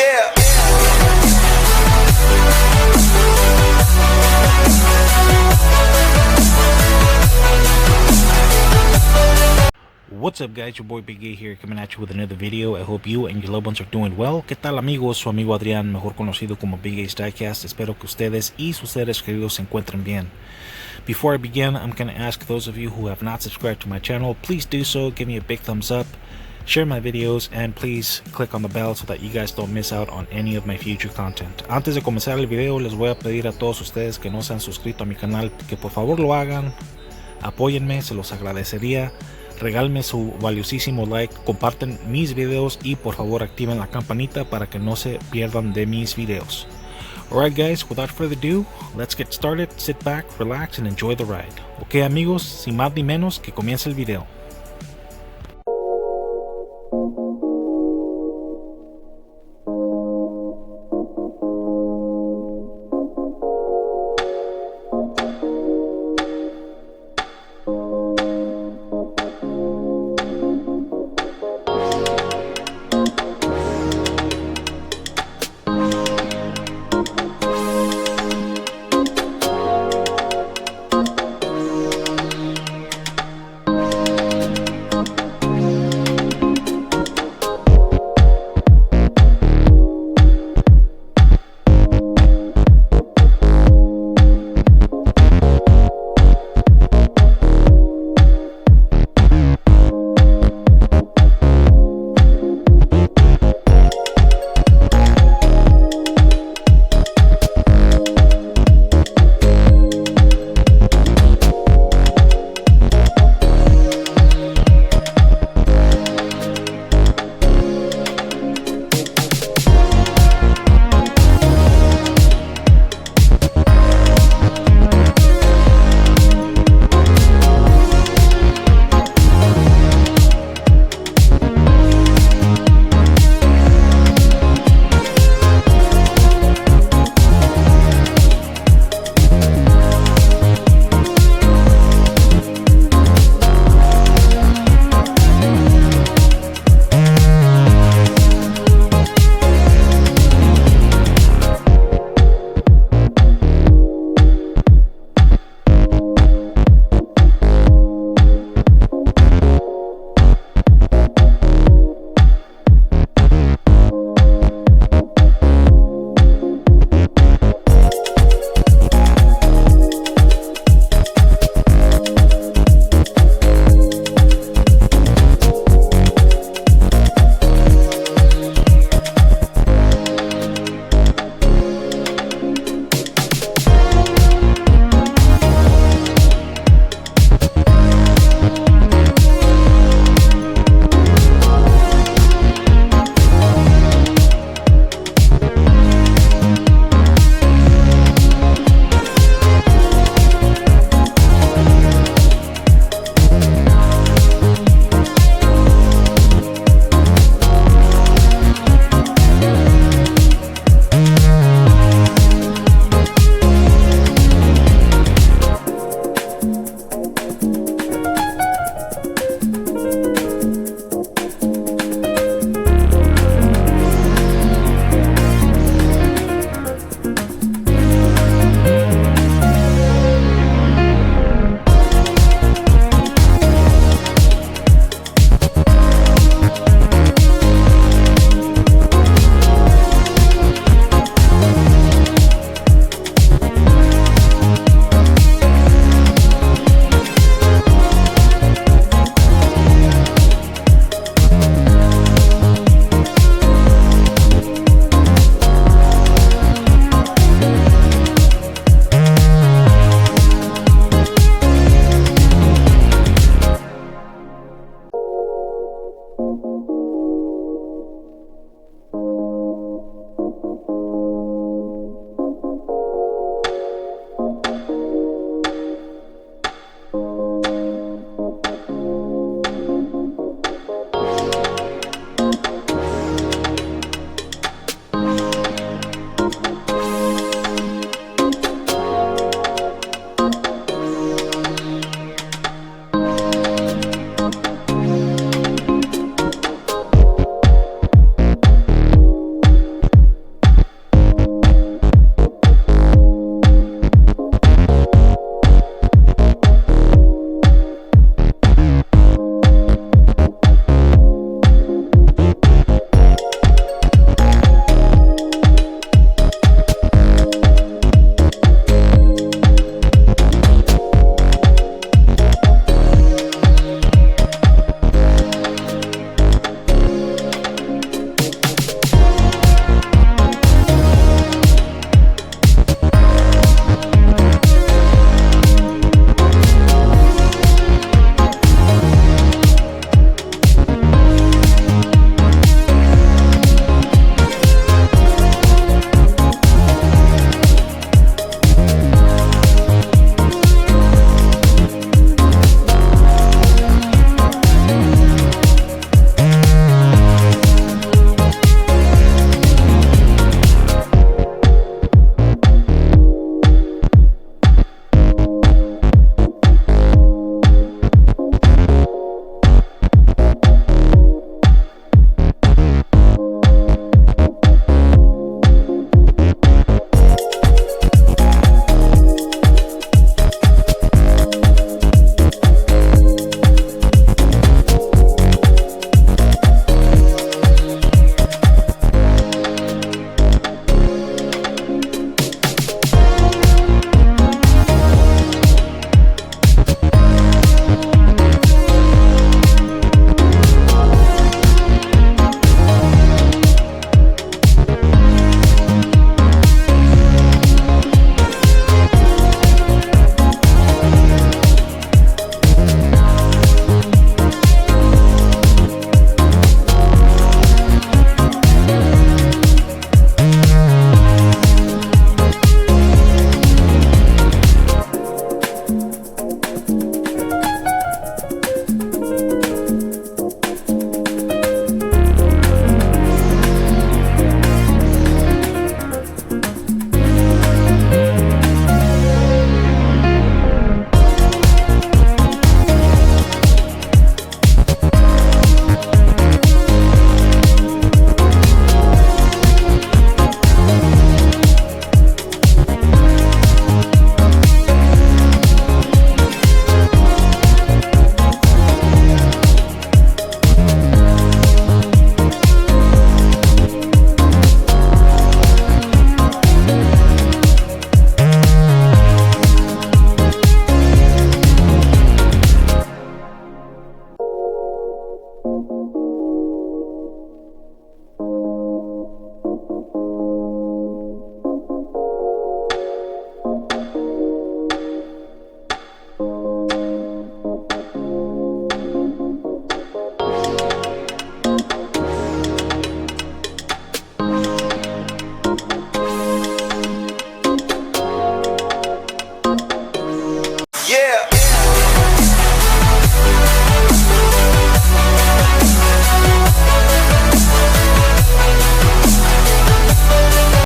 Yeah. What's up guys, your boy Big A here coming at you with another video. I hope you and your loved ones are doing well. ¿Qué tal amigos? Su amigo Adrián, mejor conocido como Big A's Diecast. Espero que ustedes y sus seres queridos se encuentren bien. Before I begin, I'm going to ask those of you who have not subscribed to my channel, please do so. Give me a big thumbs up, share my videos, and please click on the bell so that you guys don't miss out on any of my future content. Antes de comenzar el video, les voy a pedir a todos ustedes que no se han suscrito a mi canal que por favor lo hagan. Apóyenme, se los agradecería. Regálenme su valiosísimo like, comparten mis videos y por favor activen la campanita para que no se pierdan de mis videos. Alright guys, without further ado, let's get started. Sit back, relax and enjoy the ride. Ok amigos, sin más ni menos, que comience el video.